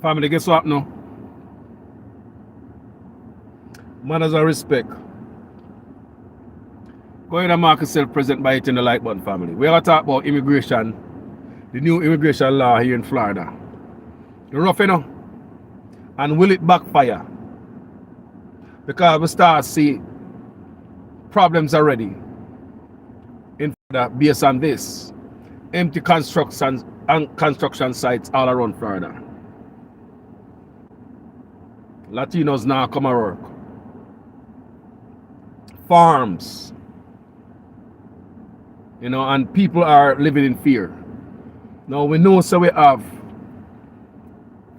Family, guess what now? Manners and respect. Go ahead and mark yourself present by hitting the like button, family. We're going to talk about immigration, the new immigration law here in Florida. Rough, you know? And will it backfire? Because we start to see problems already in Florida based on this. Empty construction sites all around Florida. Latinos now come and work. Farms. You know, and people are living in fear. Now we know so we have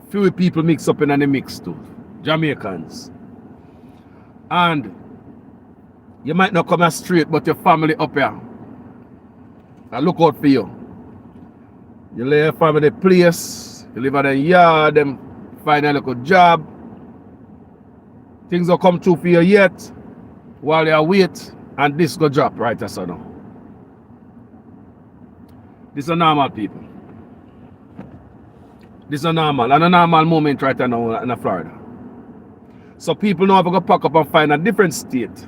few people mixed up in the mix too. Jamaicans. And you might not come as straight, but your family up here. I look out for you. You lay your family place, you live at a yard, them find a little job. Things will come true for you yet while you wait, and this go drop right as now. This is a normal people. This is a normal moment right now in Florida. So people now have to pack up and find a different state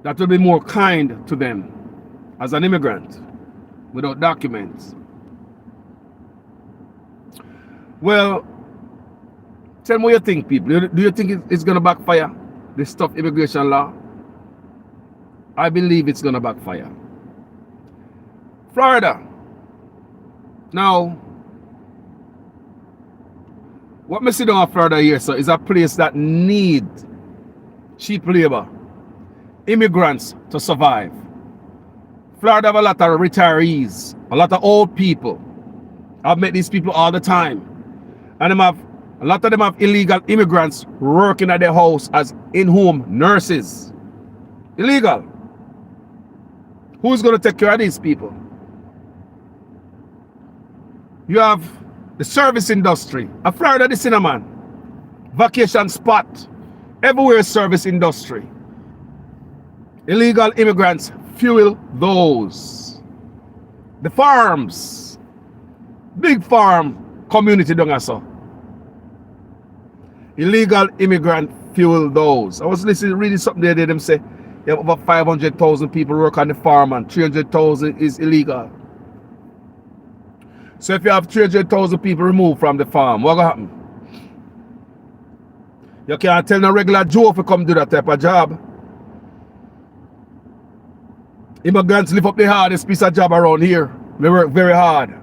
that will be more kind to them as an immigrant without documents. Well, tell me what you think, people. Do you think it's going to backfire, this tough immigration law? I believe it's going to backfire. Florida. Now, what me see down in Florida here, so, is a place that need cheap labor, immigrants to survive. Florida have a lot of retirees, a lot of old people. I've met these people all the time. And a lot of them have illegal immigrants working at their house as in-home nurses. Illegal. Who's going to take care of these people? You have the service industry. A Florida, the cinnamon. Vacation spot. Everywhere service industry. Illegal immigrants fuel those. The farms. Big farm community down so. Illegal immigrant fuel those. I was reading something there, them say you have over 500,000 people work on the farm and 300,000 is illegal. So if you have 300,000 people removed from the farm, what will happen? You can't tell no regular Joe if you come do that type of job. Immigrants live up the hardest piece of job around here. They work very hard.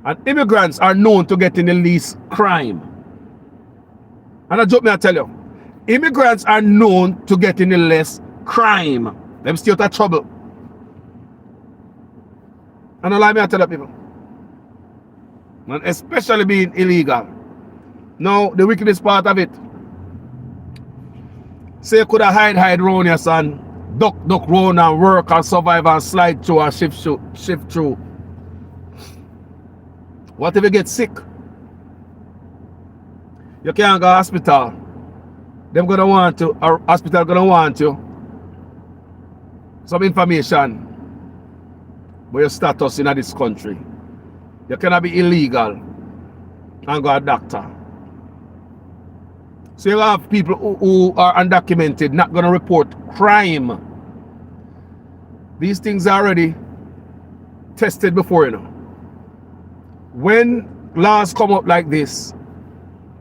And immigrants are known to get in the least crime. And I joke me, I tell you, immigrants are known to get in the less crime. Them stay out of trouble. And I lie me, I tell you people. And especially being illegal. Now, the wickedest part of it. Say you could have hide round your son. Duck round and work and survive and slide through and shift through. What if you get sick? You can't go to hospital. Them gonna want to, or hospital gonna want you some information about your status in this country. You cannot be illegal and go to a doctor. So you have people who are undocumented not gonna report crime. These things are already tested before, you know. When laws come up like this,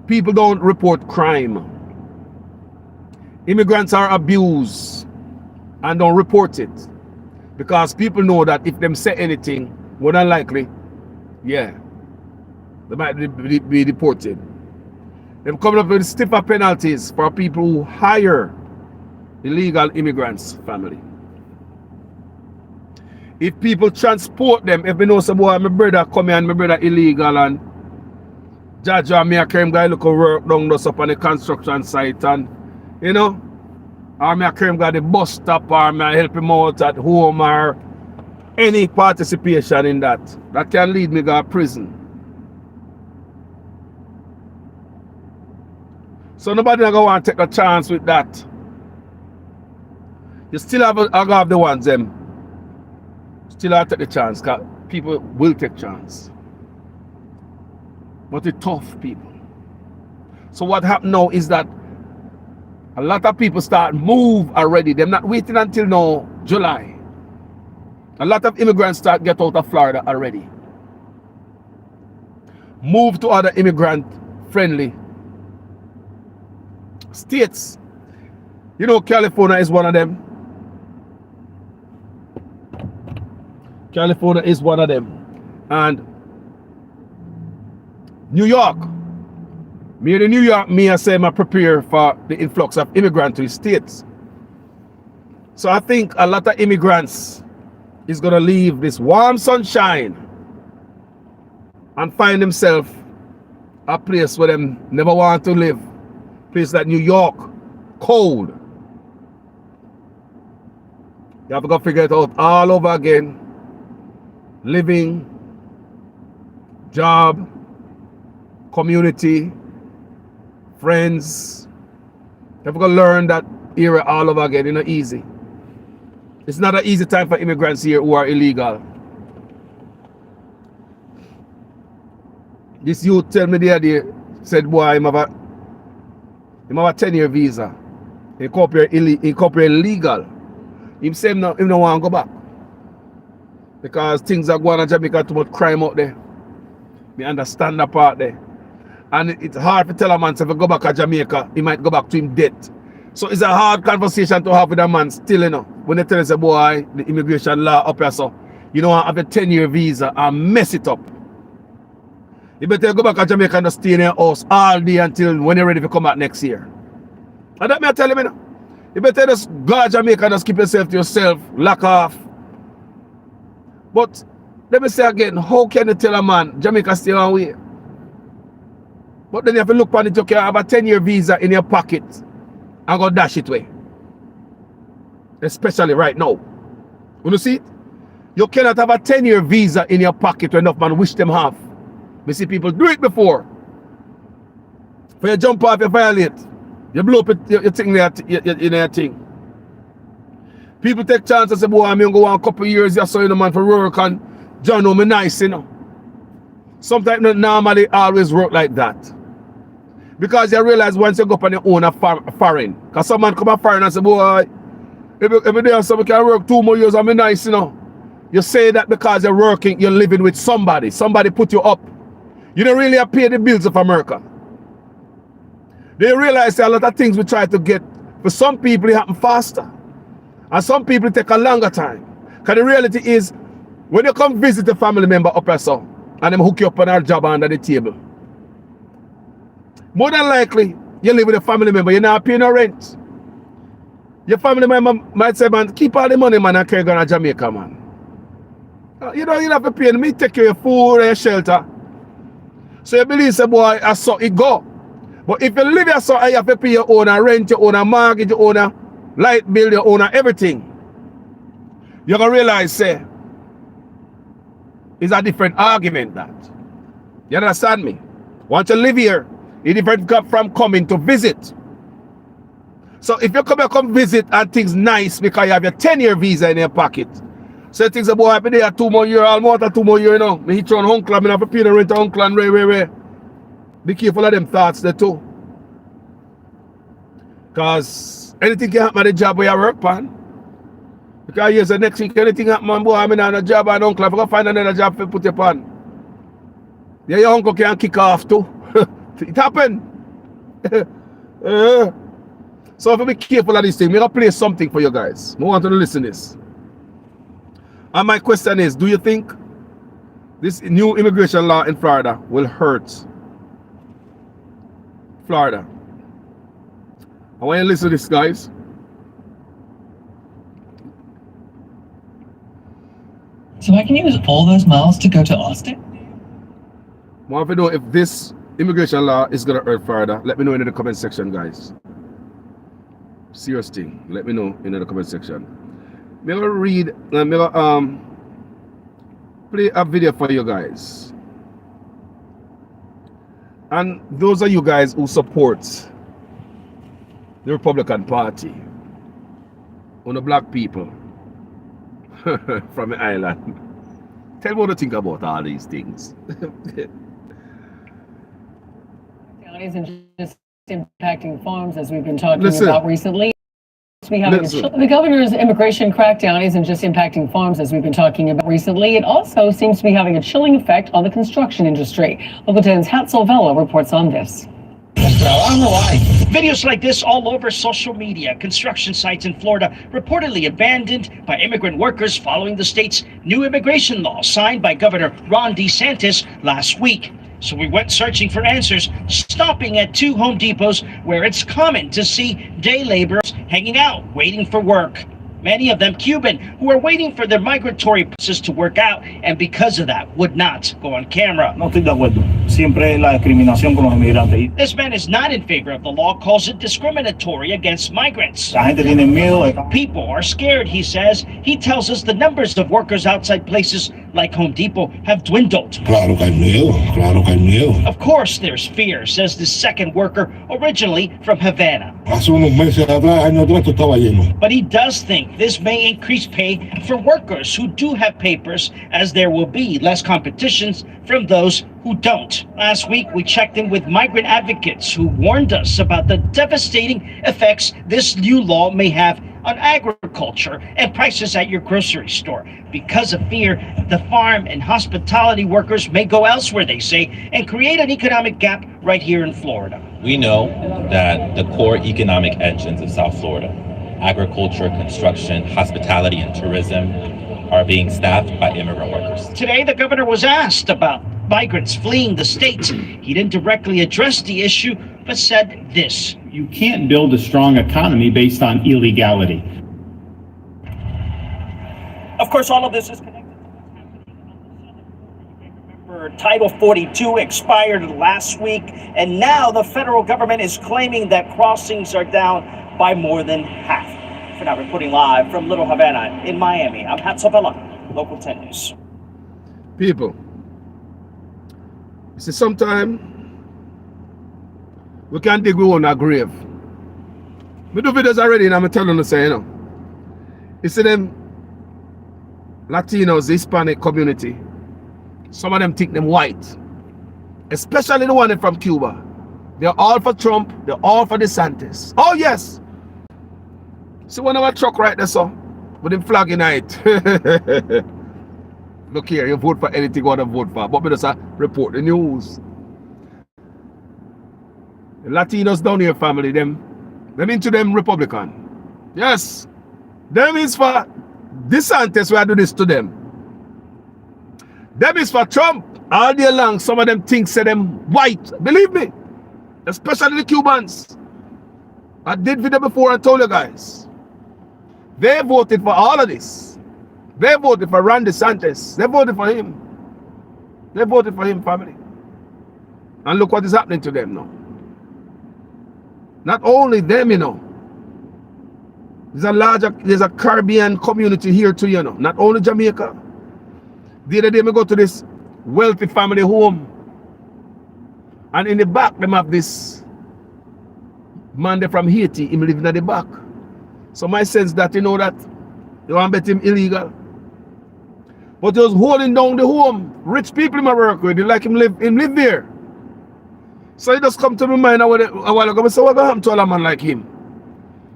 people don't report crime. Immigrants are abused and don't report it because people know that if them say anything, more than likely, yeah, they might be deported. They're coming up with stiffer penalties for people who hire illegal immigrants' family. If people transport them, if they know some boy, my brother come here and my brother illegal and Jaja, me a carry him guy look work down us up on the construction site and, you know, or me a carry him guy the bus stop or me a help him out at home or any participation in that can lead me to prison. So nobody gonna want to take a chance with that. You still have the ones them. Still have to take the chance, because people will take chance. But it's tough people. So what happened now is that a lot of people start move already. They're not waiting until now, July. A lot of immigrants start get out of Florida already. Move to other immigrant friendly states. You know, California is one of them. California is one of them. And New York. Me in New York, I say I prepare for the influx of immigrants to the states. So I think a lot of immigrants is gonna leave this warm sunshine and find themselves a place where them never want to live. Place like New York, cold. You have to go figure it out all over again. Living, job, community, friends. You have to go learn that era all over again. It's not easy. It's not an easy time for immigrants here who are illegal. This youth tell me the other day, said, boy, him have a 10-year visa. He come here illegal. Him say him no want to go back. Because things are going on in Jamaica, too much crime out there. Me understand that part there. And it's hard to tell a man, so if he go back to Jamaica, he might go back to him dead. So it's a hard conversation to have with a man still, you know. When they tell us, boy, the immigration law up here, so you know, have a 10-year visa and mess it up. You better go back to Jamaica and stay in your house all day until when you're ready to come back next year. And that me I tell you, you know. You better just go to Jamaica and just keep yourself to yourself, lock off. But let me say again, how can you tell a man Jamaica stay on way? But then you have to look on it, you can have a 10-year visa in your pocket and go dash it away. Especially right now. You see it? You cannot have a 10-year visa in your pocket when enough man wish them have. We see people do it before. For you jump off, you violate. You blow up your thing there, in your thing. People take chances and say, boy, I'm going to go on a couple of years, just so you know, man, for work, and John, know me nice, you know. Sometimes not normally always work like that. Because you realize once you go up on your own a foreign. Because some man come up foreign and say, boy, every day somebody can work 2 more years, I'm nice, you know. You say that because you're working, you're living with somebody. Somebody put you up. You don't really pay the bills of America. They realize that a lot of things we try to get, for some people it happen faster. And some people take a longer time. Because the reality is, when you come visit a family member up here, so, and them hook you up on our job under the table, more than likely, you live with a family member, you're not paying no rent. Your family member might say, man, keep all the money, man, and carry on to Jamaica, man. You don't have to pay me, take care of your food and your shelter. So you believe, say, boy, I saw it go. But if you live here, so you have to pay your own rent, your own mortgage, your own light bill, your own everything. You're going to realize, say, it's a different argument that. You understand me? Once you live here, it's different from coming to visit. So if you come visit and things nice because you have your 10-year visa in your pocket, so things about happy there 2 more years, almost 2 more years, you know. Me hit you on uncle, I have to pay the rent to uncle and way. Be careful of them thoughts there too. Because anything can happen at the job where you work, man. Because here's the next week, anything happen, man, boy, I'm in a job and uncle, I have to find another job to put you on. Yeah, your uncle can kick off too. It happened. So if you be careful of this thing, I'm going to play something for you guys. I want you to listen to this. And my question is, do you think this new immigration law in Florida will hurt Florida? I want you to listen to this, guys. So I can use all those miles to go to Austin? I want to know if this immigration law is going to hurt Florida. Let me know in the comment section, guys. Serious thing. Let me know in the comment section. I'm going to read, I'm going to play a video for you guys. And those are you guys who support the Republican Party. on the black people from the island. Tell me what you think about all these things. Isn't just impacting farms, as we've been talking Listen. about recently. The governor's immigration crackdown isn't just impacting farms, as we've been talking about recently. It also seems to be having a chilling effect on the construction industry. Local 10's Hatzel Vela reports on this. Videos like this all over social media. Construction sites in Florida reportedly abandoned by immigrant workers following the state's new immigration law signed by Governor Ron DeSantis last week. So we went searching for answers, stopping at 2 Home Depots where it's common to see day laborers hanging out, waiting for work. Many of them Cuban, who are waiting for their migratory process to work out, and because of that, would not go on camera. No estoy de acuerdo. Siempre la discriminación con los inmigrantes. This man is not in favor of the law, calls it discriminatory against migrants. La gente tiene miedo de... People are scared, he says. He tells us the numbers of workers outside places like Home Depot have dwindled. Claro que hay miedo, claro que hay miedo. Of course there's fear, says the second worker, originally from Havana. Hace unos meses atrás, años atrás, esto estaba lleno. But he does think this may increase pay for workers who do have papers, as there will be less competitions from those who don't. Last week, we checked in with migrant advocates who warned us about the devastating effects this new law may have on agriculture and prices at your grocery store. Because of fear, the farm and hospitality workers may go elsewhere, they say, and create an economic gap right here in Florida. We know that the core economic engines of South Florida, agriculture, construction, hospitality, and tourism, are being staffed by immigrant workers. Today, the governor was asked about migrants fleeing the state. He didn't directly address the issue, but said this. You can't build a strong economy based on illegality. Of course, all of this is connected to what's happening on the southern border. Remember, Title 42 expired last week, and now the federal government is claiming that crossings are down by more than half. For now, reporting live from Little Havana in Miami, I'm Hatzel Vela, Local 10 News. People, you see, sometimes we can't dig we own our grave. We do videos already, and I'm telling you, say, you know, you see them Latinos, the Hispanic community, some of them think them white, especially the one from Cuba. They're all for Trump, they're all for DeSantis. Oh, yes. See one of our truck right there, so with him flagging it. Look here, you vote for anything you want to vote for, but we just report the news. The Latinos down here, family, them into them Republican. Yes, them is for DeSantis, we do this to them. Them is for Trump. All day long, some of them think say them white. Believe me, especially the Cubans. I did video before and told you guys. They voted for all of this. They voted for Ron DeSantis. They voted for him. They voted for him, family. And look what is happening to them now. Not only them, you know. There's a Caribbean community here too, you know. Not only Jamaica. The other day, I go to this wealthy family home. And in the back, them have this man there from Haiti, him living at the back. So my sense that, you know, that you want to bet him illegal. But he was holding down the home. Rich people in my work with, they like him live there. So it just come to my mind a while ago. So what going to happen to a man like him?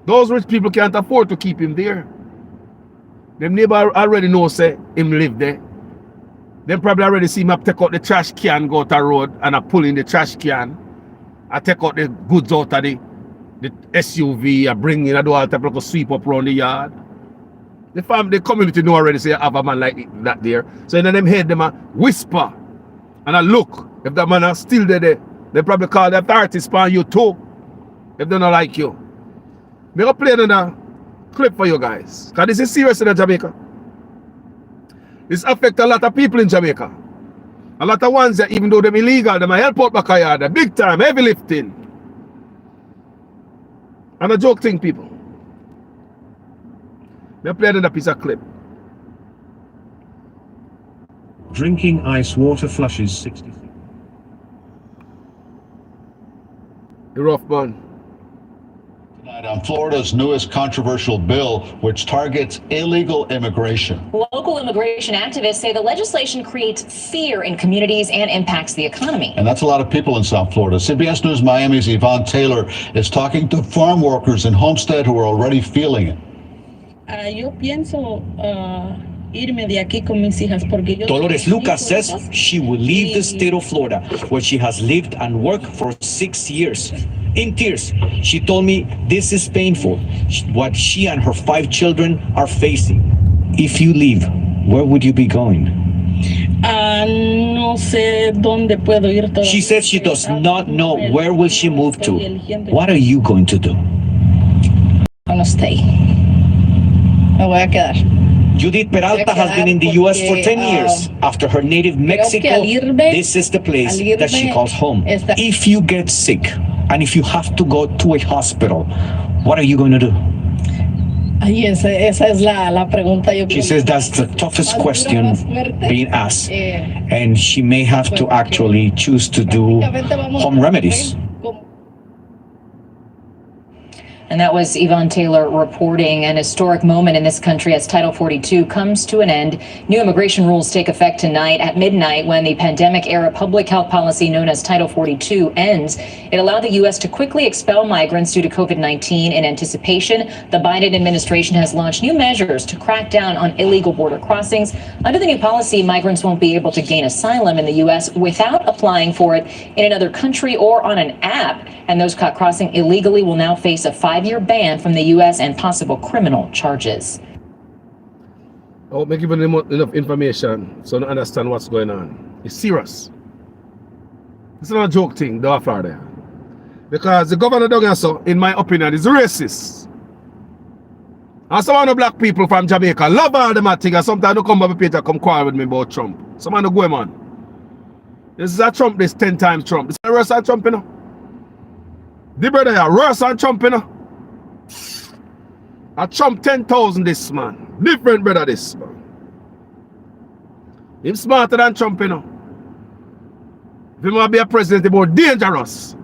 Those rich people can't afford to keep him there. Them neighbor already know say him live there. Them probably already see him take out the trash can, go out the road, and I pull in the trash can. I take out the goods out of the SUV, I bring in, I do all type of sweep up around the yard. The community know already say I have a man like that there. So in them head, them a whisper. And I look, if that man is still there, they probably call the authorities on you too. If they don't like you. I'm going to play another clip for you guys. Because this is serious in Jamaica. This affects a lot of people in Jamaica. A lot of ones that even though they're illegal, they might help out back yard. Big time, heavy lifting. And a joke thing, people. They played in a piece of clip. Drinking ice water flushes 60. The rough man. On Florida's newest controversial bill, which targets illegal immigration. Local immigration activists say the legislation creates fear in communities and impacts the economy. And that's a lot of people in South Florida. CBS News Miami's Yvonne Taylor is talking to farm workers in Homestead who are already feeling it. Yo pienso irme de aquí con mis hijas porque yo. Dolores Lucas says she will leave the state of Florida, where she has lived and worked for 6 years. In tears, she told me this is painful, what she and her 5 children are facing. If you leave, where would you be going? No sé dónde puedo ir todavía. She says she does not know where will she move to. What are you going to do? I'm gonna stay. Me voy a quedar. Judith Peralta has been in the U.S. for 10 years. After her native Mexico, this is the place that she calls home. If you get sick and if you have to go to a hospital, what are you going to do? Esa es la pregunta. She says that's the toughest question being asked. And she may have to actually choose to do home remedies. And that was Yvonne Taylor reporting an historic moment in this country as Title 42 comes to an end. New immigration rules take effect tonight at midnight when the pandemic-era public health policy known as Title 42 ends. It allowed the U.S. to quickly expel migrants due to COVID-19. In anticipation, the Biden administration has launched new measures to crack down on illegal border crossings. Under the new policy, migrants won't be able to gain asylum in the U.S. without applying for it in another country or on an app. And those caught crossing illegally will now face a 5-year ban from the U.S. and possible criminal charges. I'll make you enough information so you understand what's going on. It's serious. It's not a joke thing, the offer there. Because the governor down here, so, in my opinion, is racist. And some of the black people from Jamaica love all them things, and sometimes they come up Peter come quarrel with me about Trump. Some of them go, man. This is a Trump, this 10 times Trump. This is a worse than Trump, you know. The brother here, worse than Trump, you know. A Trump 10,000 this man. Different brother this man. He's smarter than Trump, you know. If he want to be a president, he's more dangerous.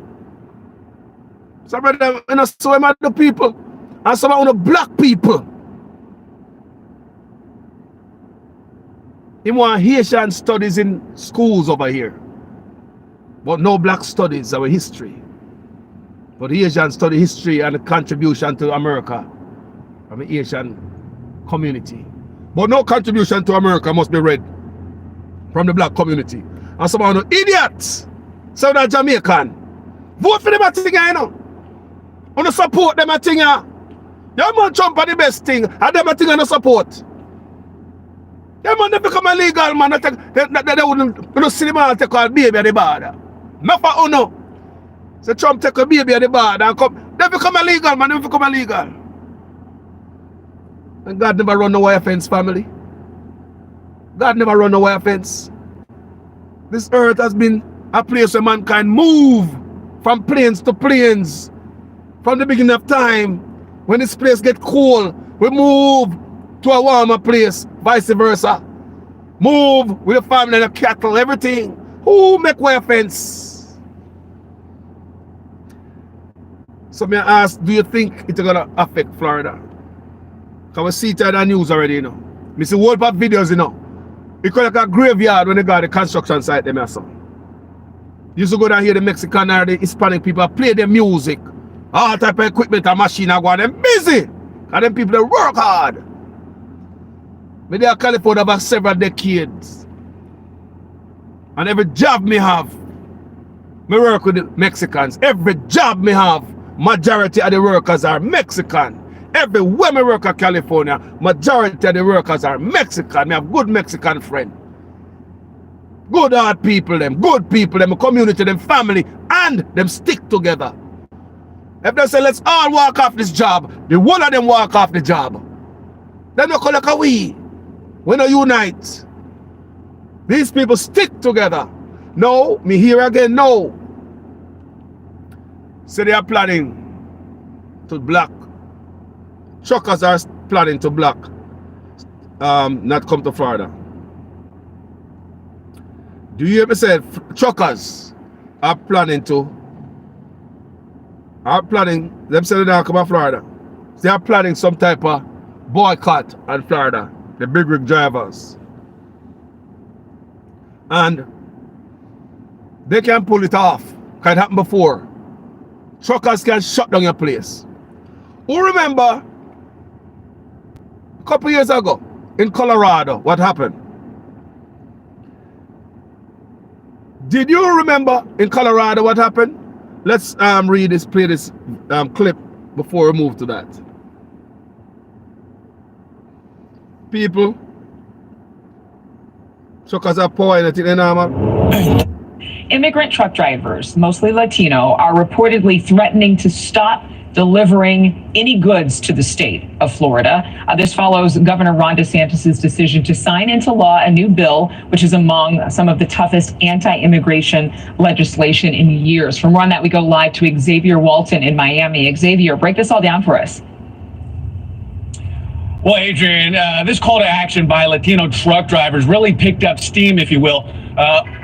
So brother, you know, so am I the people. And some of the black people. He want Haitian studies in schools over here. But no black studies, our history. But the Asian study history and the contribution to America from the Asian community. But no contribution to America must be read from the black community. And some of the idiots, some of the Jamaican, vote for them a thing, you know. Want to support them a thing, yeah. Yeah, man, Trump are the best thing, and them a thing and no support. Yeah, man, they become illegal, man. They wouldn't see the man take a baby at the border. Not for uno. So Trump take a baby at the border and come. They become illegal, man. They become illegal. And God never run no wire fence, family. God never run no wire fence. This earth has been a place where mankind move from plains to plains. From the beginning of time, when this place get cold, we move to a warmer place, vice versa. Move with the family and the cattle, everything. Who make wire fence? So may I ask, do you think it's gonna affect Florida? Because we see it in the news already, you know. We see whole part videos, you know. It's like a graveyard when they got the construction site them, so. You used to go down here, the Mexican or the Hispanic people play their music. All type of equipment and machine are going, them busy. And them people, they work hard. Me there in California about several decades. And every job me have, me work with the Mexicans. Every job me have, majority of the workers are Mexican. Everywhere me work in California, majority of the workers are Mexican. Me have good Mexican friend. Good hard people, them, good people, them community, them family, and them stick together. If they say, let's all walk off this job, the one of them walk off the job. They don't call like a we don't unite. These people stick together. No, me here again, no. So they are planning to block. Truckers are planning to block, not come to Florida. Do you ever say truckers are planning to are planning, them say they don't come to Florida. They are planning some type of boycott on Florida, the big rig drivers. And they can pull it off. It happened before. Truckers can shut down your place. Who remember a couple years ago in Colorado what happened? Did you remember in Colorado what happened? Let's play this clip before we move to that. People, truckers are pouring it in the normal. Immigrant truck drivers, mostly Latino, are reportedly threatening to stop delivering any goods to the state of Florida. This follows Governor Ron DeSantis' decision to sign into law a new bill, which is among some of the toughest anti-immigration legislation in years. From Ron, that we go live to Xavier Walton in Miami. Xavier, break this all down for us. Well, Adrian, this call to action by Latino truck drivers really picked up steam, if you will,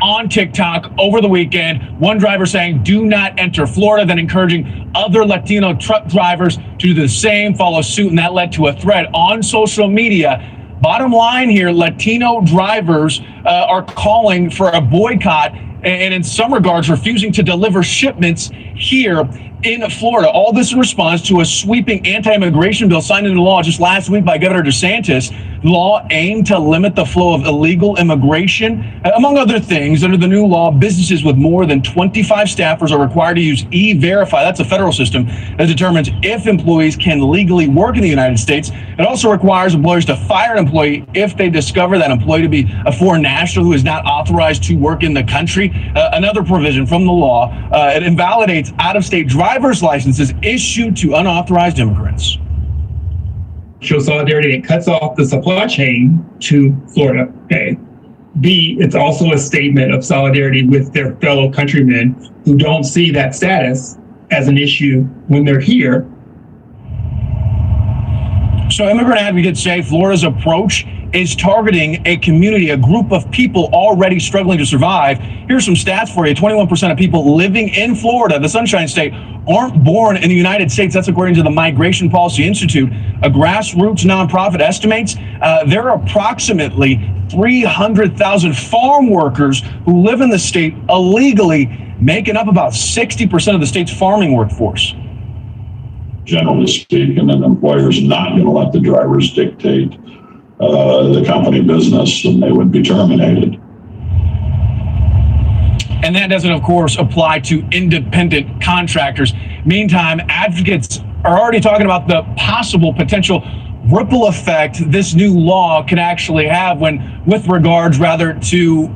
on TikTok over the weekend. One driver saying, "Do not enter Florida," then encouraging other Latino truck drivers to do the same, follow suit, and that led to a thread on social media. Bottom line here, Latino drivers are calling for a boycott and in some regards refusing to deliver shipments here in Florida. All this in response to a sweeping anti-immigration bill signed into law just last week by Governor DeSantis. The law aimed to limit the flow of illegal immigration. Among other things, under the new law, businesses with more than 25 staffers are required to use E-Verify. That's a federal system that determines if employees can legally work in the United States. It also requires employers to fire an employee if they discover that employee to be a foreign national who is not authorized to work in the country. Another provision from the law, it invalidates out-of-state driver's licenses issued to unauthorized immigrants. Show solidarity, it cuts off the supply chain to Florida. A. B, it's also a statement of solidarity with their fellow countrymen who don't see that status as an issue when they're here. So immigrant advocates say Florida's approach is targeting a community, a group of people already struggling to survive. Here's some stats for you. 21% of people living in Florida, the Sunshine State, aren't born in the United States. That's according to the Migration Policy Institute. A grassroots nonprofit estimates there are approximately 300,000 farm workers who live in the state illegally, making up about 60% of the state's farming workforce. Generally speaking, an employer's not going to let the drivers dictate the company business, and they would be terminated. And that doesn't, of course, apply to independent contractors. Meantime, advocates are already talking about the possible potential ripple effect this new law can actually have with regards to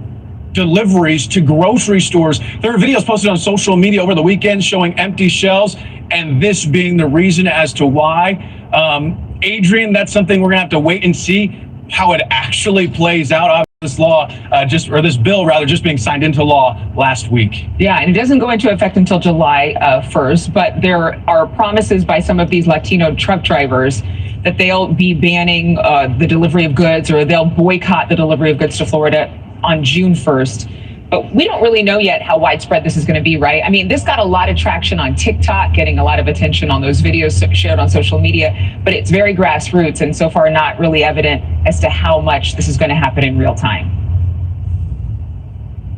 deliveries to grocery stores. There are videos posted on social media over the weekend showing empty shelves, and this being the reason as to why. Adrian, that's something we're gonna have to wait and see how it actually plays out. This law, this bill rather, just being signed into law last week. Yeah, and it doesn't go into effect until July 1st, but there are promises by some of these Latino truck drivers that they'll be banning the delivery of goods, or they'll boycott the delivery of goods to Florida on June 1st. But we don't really know yet how widespread this is going to be, right? I mean, this got a lot of traction on TikTok, getting a lot of attention on those videos shared on social media, but it's very grassroots and so far not really evident as to how much this is going to happen in real time.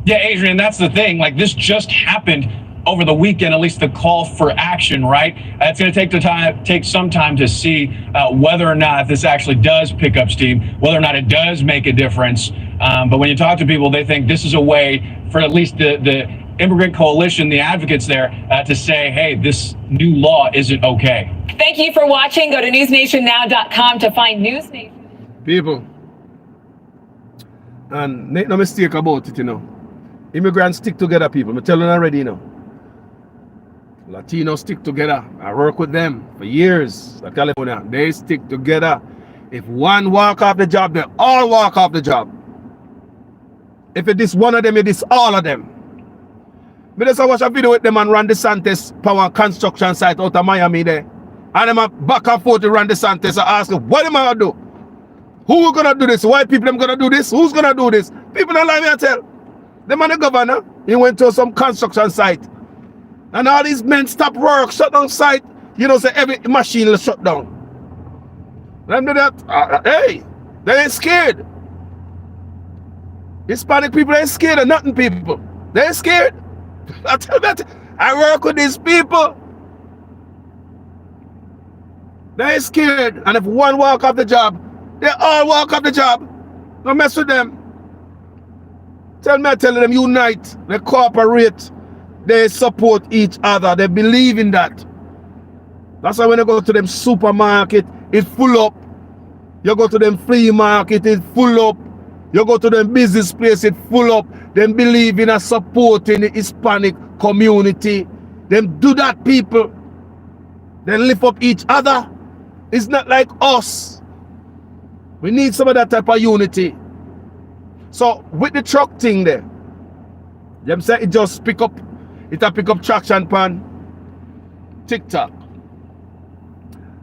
Yeah, Adrian, that's the thing. Like, this just happened over the weekend, at least the call for action, right? It's going to take some time to see whether or not this actually does pick up steam, whether or not it does make a difference. But when you talk to people, they think this is a way for at least the immigrant coalition, the advocates there, to say, hey, this new law isn't okay. Thank you for watching. Go to newsnationnow.com to find News Nation. People, and make no mistake about it, Immigrants stick together, people. I'm telling you already, Latinos stick together. I work with them for years in California. They stick together. If one walk off the job, they all walk off the job. If it is one of them, it is all of them. I just watch a video with them and Ron DeSantis power construction site out of Miami there. And them back and forth to Ron DeSantis and ask him, what am I gonna do? Who gonna do this? White people them gonna do this? Who's gonna do this? People don't like me and tell. Them and the governor, he went to some construction site And all these men stop work, shut down site. You know, say every machine will shut down. Them do that. Hey, they ain't scared. Hispanic people ain't scared of nothing, people. They ain't scared. I tell you that. I work with these people. They ain't scared. And if one walk off the job, they all walk off the job. Don't mess with them. Tell me, I tell them, unite. They cooperate. They support each other. They believe in that. That's why when you go to them supermarket, it's full up. You go to them flea market, it's full up. You go to them business place, it's full up. Them believe in a supporting the Hispanic community. Them do that, people. They lift up each other. It's not like us. We need some of that type of unity. So with the truck thing there, them say it just pick up traction pan TikTok.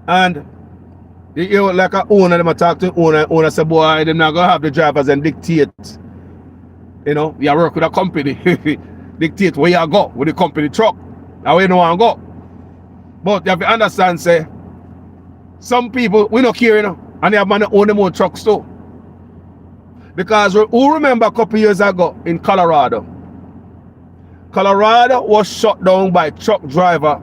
And you know, like a owner, them talk to owner say, boy, them not gonna have the drivers and dictate. You know, you work with a company, dictate where you go with the company truck. Now where you don't want to go. But you have to understand, say, some people we not care, you know, and they have money own them own trucks too. Because who remember a couple years ago in Colorado? Colorado was shut down by truck driver.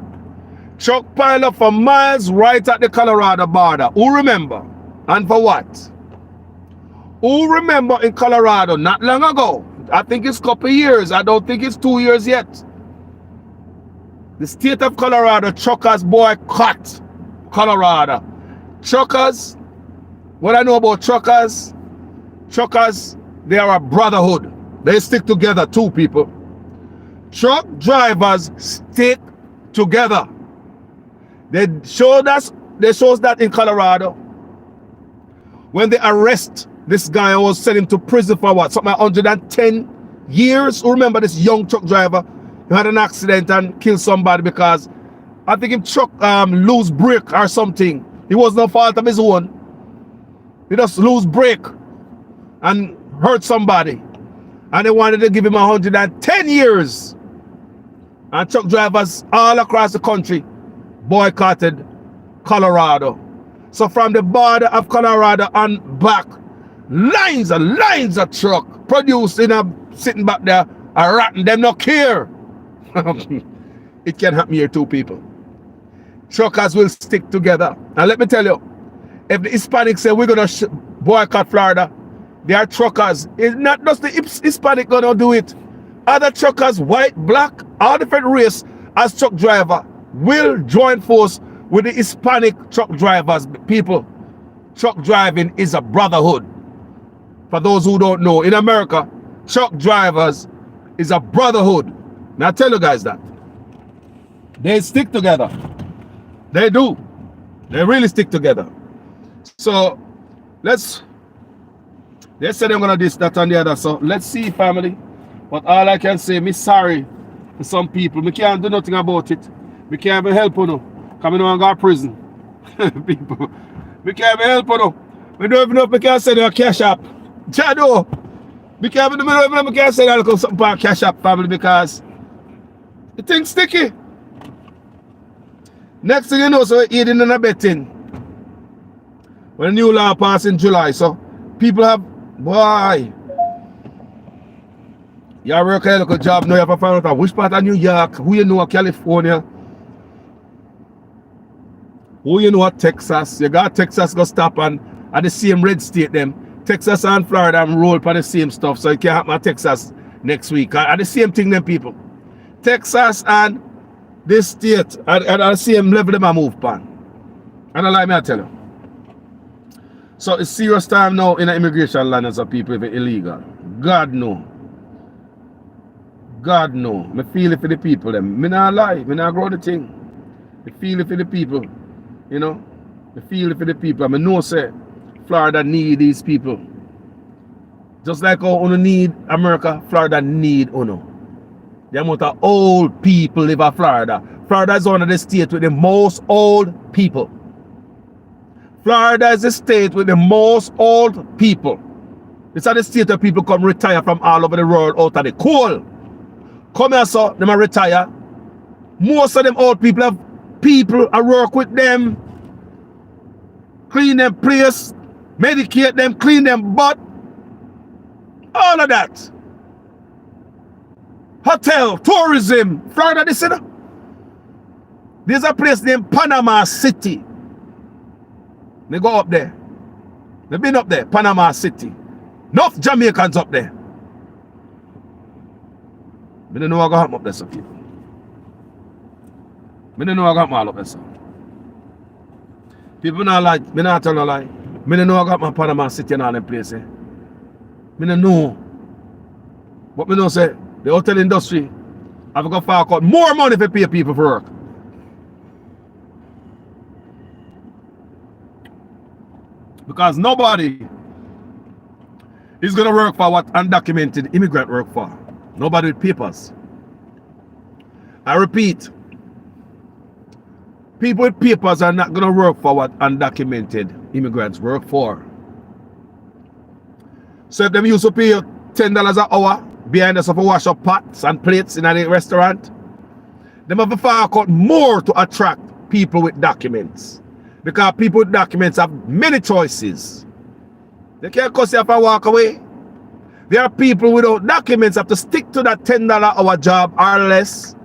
Truck piled up for miles right at the Colorado border. Who remember? And for what? Who remember in Colorado not long ago? I think it's a couple years. I don't think it's 2 years yet. The state of Colorado truckers boycott Colorado. Truckers, what I know about truckers, they are a brotherhood. They stick together too, people. Truck drivers stick together. They showed us that in Colorado. When they arrest this guy and was sent him to prison for what? Something like 110 years. Remember this young truck driver who had an accident and killed somebody because I think him truck lose brake or something. It was no fault of his own. He just lose brake and hurt somebody. And they wanted to give him 110 years. And truck drivers all across the country boycotted Colorado. So from the border of Colorado and back, lines and lines of truck produced in a sitting back there are rotten. Them not care. It can happen here too, people. Truckers will stick together. And let me tell you, if the Hispanics say we're gonna boycott Florida, they are truckers. It's not just the Hispanic gonna do it. Other truckers, white, black, all different race, as truck driver, will join force with the Hispanic truck drivers. People, truck driving is a brotherhood. For those who don't know, in America, truck drivers is a brotherhood. Now I tell you guys that. They stick together. They do. They really stick together. So they say they're gonna this, that, and the other. So let's see, family. But all I can say, me sorry to some people. Me can't do nothing about it. We can't even help you now. Because we don't go to prison. People. We can't even help you now. We don't even know if we can send you a cash app. Chado. We can't even know if we can send you something for a cash app, family, because the thing's sticky. Next thing you know, so we're aiding and abetting. When the new law passed in July, so people have, boy, you work a local job, now you have to find out which part of New York, who you know of California, who you know of Texas. You got Texas go stop and at the same red state them. Texas and Florida and roll for the same stuff, so it can't happen at Texas next week. At the same thing them people. Texas and this state at the same level them a move pan. And I like me I tell you. So it's serious time now in the immigration land as a people if it's illegal. God know. God know. Me feel it for the people them. Me not lie. Me not grow the thing. Me feel it for the people. You know? Me feel it for the people. I mean, know say Florida need these people. Just like how Uno need America, Florida need Uno. The amount of old people live in Florida. Florida is one of the states with the most old people. Florida is the state with the most old people. It's a the state where people come retire from all over the world out of the cold. Come here, so them a retire. Most of them old people have people I work with them, clean them place, medicate them, clean them butt, all of that. Hotel, tourism, Florida, this, you know. There's a place named Panama City. They go up there. They've been up there, Panama City. Enough Jamaicans up there. I don't know what happen up there, so people. I don't know what happen all up there, so. People not like, me not tell no lie. I don't know what happen Panama City and all them places. I don't know. But I know say, the hotel industry have got far out more money to pay people for work. Because nobody is going to work for what undocumented immigrant work for. Nobody with papers. I repeat, people with papers are not going to work for what undocumented immigrants work for. So if them used to pay $10 an hour behind us for wash up pots and plates in a restaurant, them have to fork out more to attract people with documents. Because people with documents have many choices. They can't cause you have to walk away. There are people without documents have to stick to that $10 hour job or less.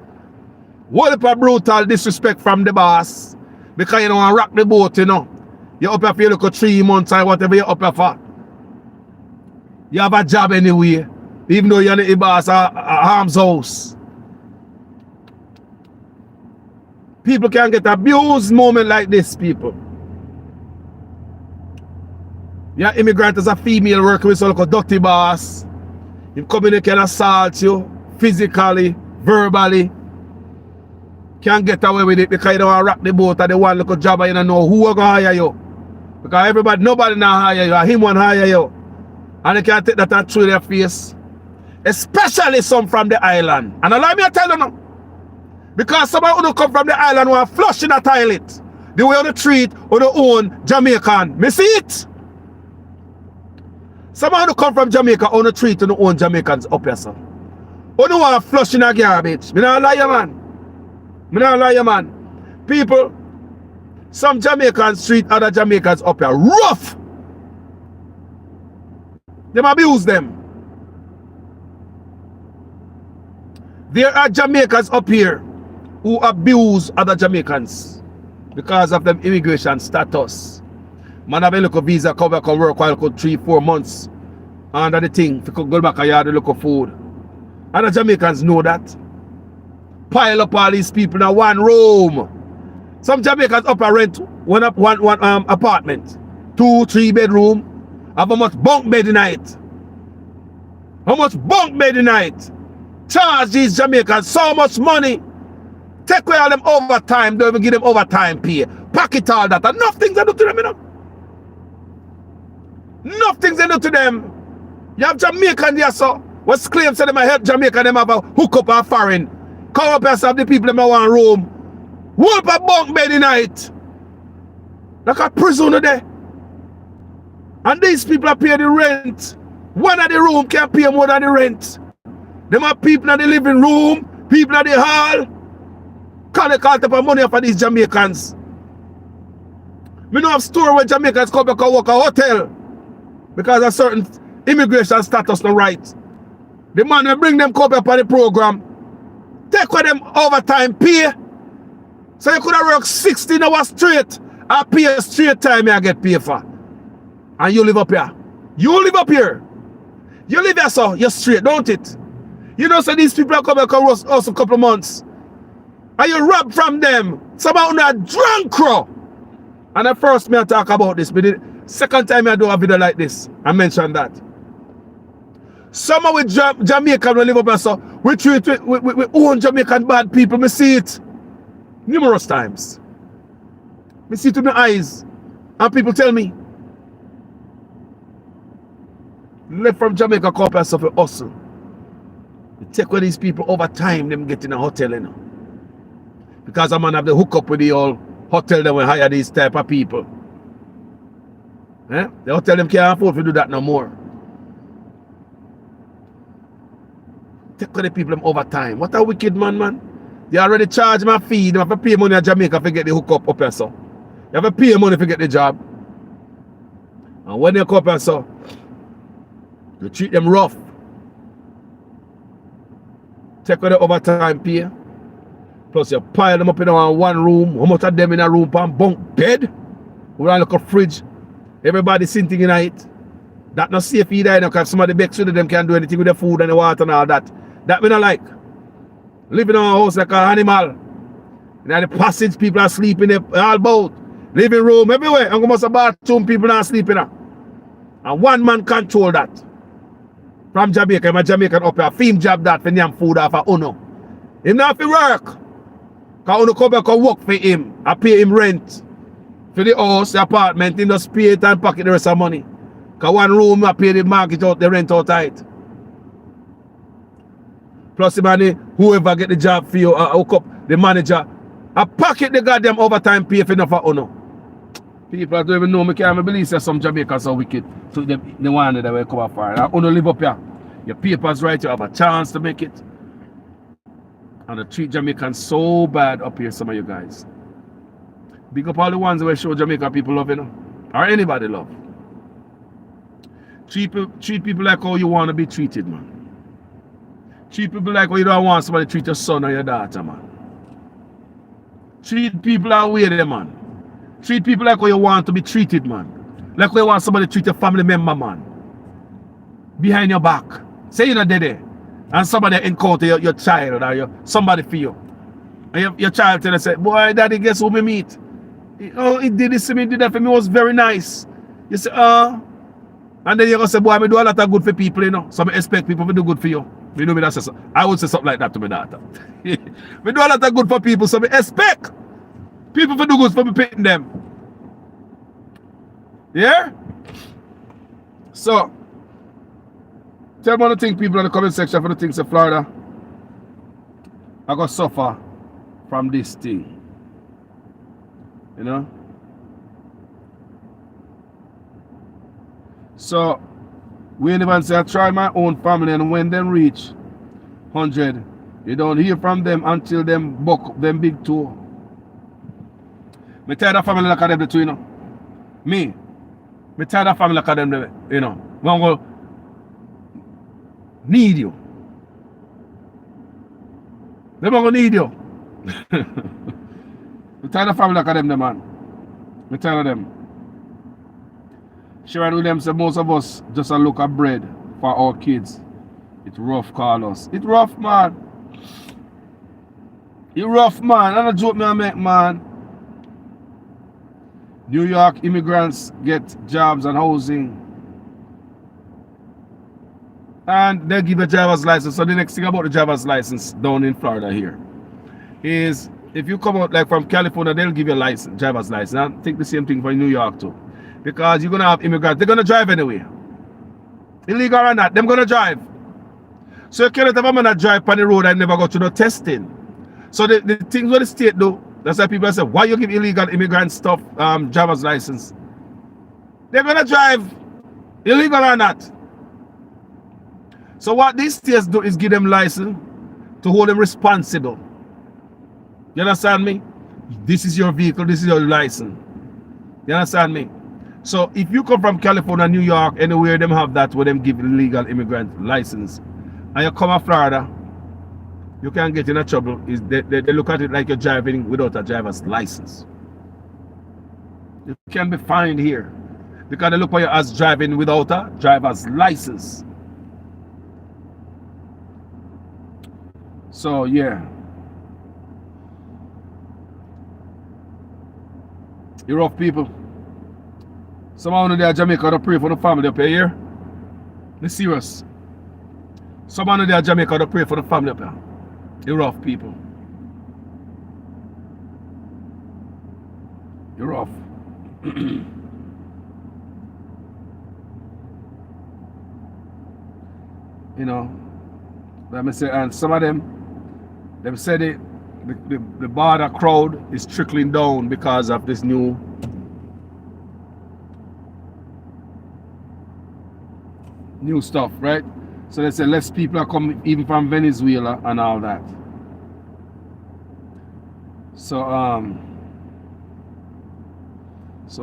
What if a brutal disrespect from the boss? Because you don't want to rock the boat, you know. You're up here for you look at 3 months or whatever you're up here for. You have a job anyway, even though you're the boss at Harm's house. People can get abused moment like this, people. You're an immigrant as a female working with some like a dirty boss. You come in, they can assault you physically, verbally. Can't get away with it because you don't want to rock the boat or the one little job and you don't know who will hire you. Because nobody now hire you, or him won't hire you. And they can't take that and throw their face. Especially some from the island. And allow me to tell you now. Because somebody who come from the island who are flushing a toilet. The way on the treat or the own Jamaican. Me see it. Somebody who come from Jamaica on the treat and the own Jamaicans up here, sir. Who don't want flushing a garbage. Me not lie, man. Me not lie, man. People, some Jamaicans treat other Jamaicans up here rough. Them abuse them. There are Jamaicans up here who abuse other Jamaicans because of them immigration status. Man have a look of visa cover can work while 3-4 months under the thing if you could go back and you have a look of food. Other Jamaicans know that. Pile up all these people in one room. Some Jamaicans up and rent one apartment, 2-3 bedroom, have a much bunk bed a night. How much bunk bed a night? Charge these Jamaicans so much money. Take away all them overtime, don't even give them overtime pay. Packet all that. Enough things they do to them, you know. Enough things they do to them. You have Jamaican there, so what's claims that they might help Jamaica, them have a hookup or foreign. Come up and have the people in one room. Whoop a bunk bed a night. Like a prisoner there. And these people are paying the rent. One of the room can't pay more than the rent. Them are people in the living room, people in the hall. Can't call up money for these Jamaicans. We don't have store where Jamaicans come back and work a hotel because of certain immigration status no right. The man will bring them come up on the program. Take with them overtime pay. So you could have worked 16 hours straight and pay a straight time you get paid for. And you live up here. You live up here. You live here, so you're straight, don't it? You know, so these people are coming back us a couple of months. And you rob from them. Somehow not drunk crow. And at first me I talk about this, but the second time I do a video like this, I mentioned that. Some with Jamaican will live up here, so we treat we own Jamaican bad people. Me see it numerous times. Me see it with my eyes. And people tell me, left from Jamaica come up here for hustle. You take with these people over time, them get in a hotel, you know. Because a man have the hook up with the old hotel that will hire these type of people. Eh? The hotel them can't afford to do that no more. Take with the people them over time. What a wicked man. You already charge my fee. You have to pay money in Jamaica to get the hookup up here, so. You have to pay money to get the job. And when they come up here, so, you treat them rough. Take away the overtime pay. Plus you pile them up in one room. How much of them in a room pan bunk bed? We run like a fridge. Everybody sitting in it. That not safe either, because some of the bakes with them can't do anything with the food and the water and all that. That we don't like. Living in a house like an animal. In the passage, people are sleeping all about. Living room everywhere. And almost a bathroom, people are sleeping. And one man control that. From Jamaica, my Jamaican up here, film job that for them food off of Uno. Him not have to work. Because Uno come back and work for him. I pay him rent. For the house, the apartment, he just pay it and pocket the rest of money. Because one room, I pay the market out, the rent out tight. Plus the money, whoever get the job for you, hook up the manager, I pocket the goddamn overtime pay for enough for Uno. People don't even know me can't believe that some Jamaicans are wicked. So they want that will come up for it. I only live up here. Your papers right, you have a chance to make it. And they treat Jamaicans so bad up here, some of you guys. Big up all the ones who show Jamaican people love, you know. Or anybody love. Treat people like how you want to be treated, man. Treat people like how you don't want somebody to treat your son or your daughter, man. Treat people that way there, man. Treat people like how you want to be treated, man. Like how you want somebody to treat your family member, man. Behind your back. Say you're not there. And somebody encounter your child or somebody for you. And your child tell you, say, boy, daddy, guess who me meet? Oh, he did this to me, did that for me, it was very nice. You say, and then you're going to say, boy, I do a lot of good for people, you know. So I expect people to do good for you. You know me, that's I would say something like that to my daughter. We do a lot of good for people, so I expect people to do good for me paying them. Yeah? So, tell me the thing, people in the comment section for the things in Florida. I got suffer from this thing. You know? So, we even say I try my own family, and when them reach 100, you don't hear from them until them buck them big toe. Me tired of family like them the two, you know. Me tired of family like them, you know. I'm going to need you. They're going to need you. Me tired of family like them, man. Me tired of them. Sharon Williams said most of us just a look at bread for our kids. It's rough, Carlos. It's rough, man. It's rough, man. I'm not joke me I make, man. New York immigrants get jobs and housing. And they give a driver's license. So the next thing about the driver's license down in Florida here is if you come out like from California, they'll give you a license, driver's license. I think the same thing for New York too. Because you're going to have immigrants. They're going to drive anyway. Illegal or not, they're going to drive. So you can't have a man that drive on the road and never go to no testing. So the things what the state do, that's why people say, why you give illegal immigrant stuff driver's license? They're going to drive, illegal or not. So what these states do is give them license to hold them responsible. You understand me? This is your vehicle, this is your license. You understand me? So if you come from California, New York, anywhere them have that where them give illegal immigrant license, and you come to Florida, you can get in a trouble. They look at it like you're driving without a driver's license. You can be fined here because they look at you as driving without a driver's license. So yeah, you're rough people. Someone in there Jamaica to pray for the family up here. They're serious. Someone in there Jamaica to pray for the family up here. You're rough people. You're rough. You know, let me say, and some of them said it, the border crowd is trickling down because of this new stuff, right? So they say less people are coming even from Venezuela and all that. So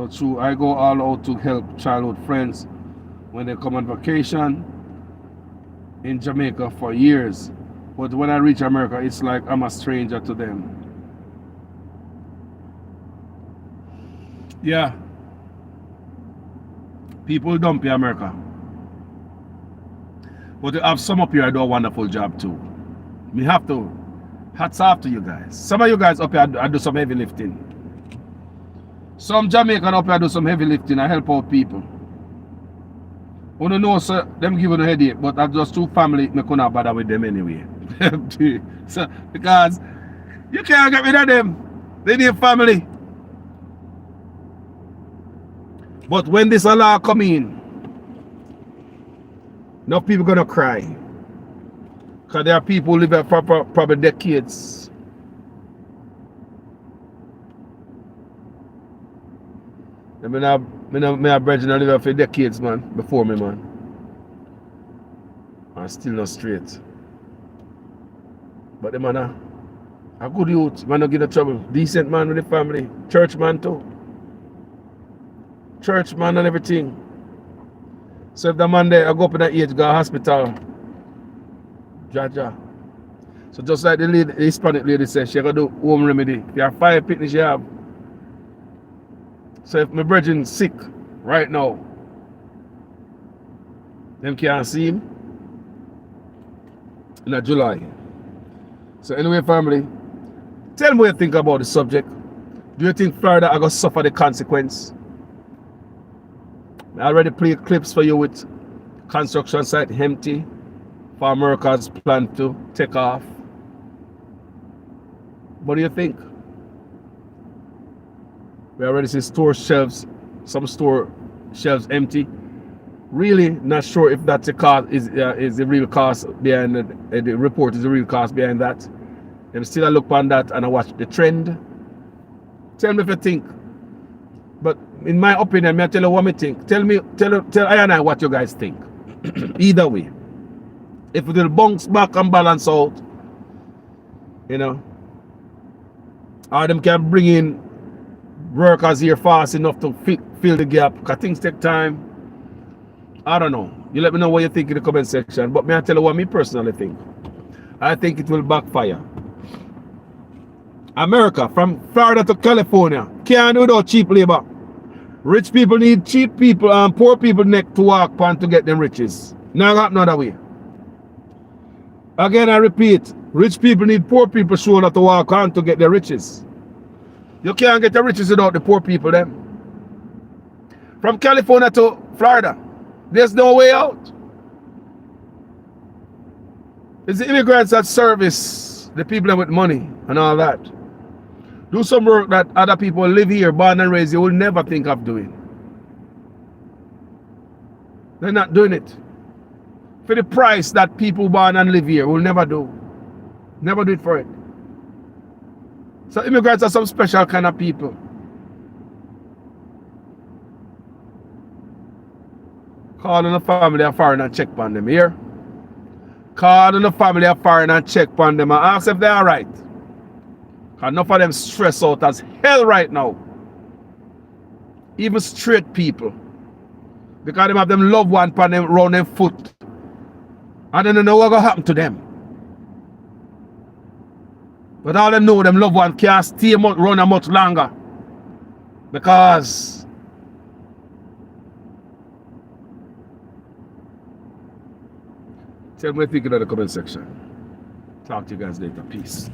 true, I go all out to help childhood friends when they come on vacation in Jamaica for years. But when I reach America, it's like I'm a stranger to them. Yeah. People dump in America. But they have some up here that do a wonderful job too. We have to. Hats off to you guys. Some of you guys up here I do some heavy lifting. Some Jamaican up here do some heavy lifting. I help out people. I don't know, sir, them give you a headache, but I'm just two family, I couldn't bother with them anyway. So, because you can't get rid of them. They need family. But when this law come in, enough people gonna cry. Because there are people who live there for probably decades. I mean, I brethren live there for decades, man, before me, man. I'm still not straight. But the man, a good youth, man, not get in trouble. Decent man with the family. Church man too. Church man and everything. So if the man there, I go up in that age, go to hospital. Jaja. So just like the lady, the Hispanic lady said, she got to do home remedy. If you have 5 picnics, you have. So if my brother's sick right now, them can't see him in July. So anyway, family, tell me what you think about the subject. Do you think Florida are going to suffer the consequence? I already played clips for you with construction site empty. Farm workers plan to take off. What do you think? We already see store shelves, some store shelves empty. Really not sure if that's the cost is the real cost behind the report is the real cost behind that. And still I look on that and I watch the trend. Tell me if you think. But in my opinion, I tell you what I think. Tell I and I what you guys think. Either way. If it will bounce back and balance out, you know, or them can bring in workers here fast enough to fill the gap, because things take time. I don't know. You let me know what you think in the comment section. But may I tell you what me personally think? I think it will backfire. America, from Florida to California, can't do without cheap labor. Rich people need cheap people and poor people neck to walk on to get them riches. Now got another way. Again, I repeat, rich people need poor people shoulder to walk on to get their riches. You can't get the riches without the poor people then. From California to Florida, there's no way out. It's the immigrants that service the people with money and all that. Do some work that other people live here, born and raised, you will never think of doing. They're not doing it. For the price that people born and live here will never do. Never do it for it. So immigrants are some special kind of people. Call on the family of foreign and check on them here. Call on the family of foreign and check on them and ask if they're alright. Enough of them stress out as hell right now. Even straight people. Because they have them loved one on them round their foot. And they don't know what's going to happen to them. But all them know them loved one can't stay run much longer. Because tell me what you think in the comment section. Talk to you guys later. Peace.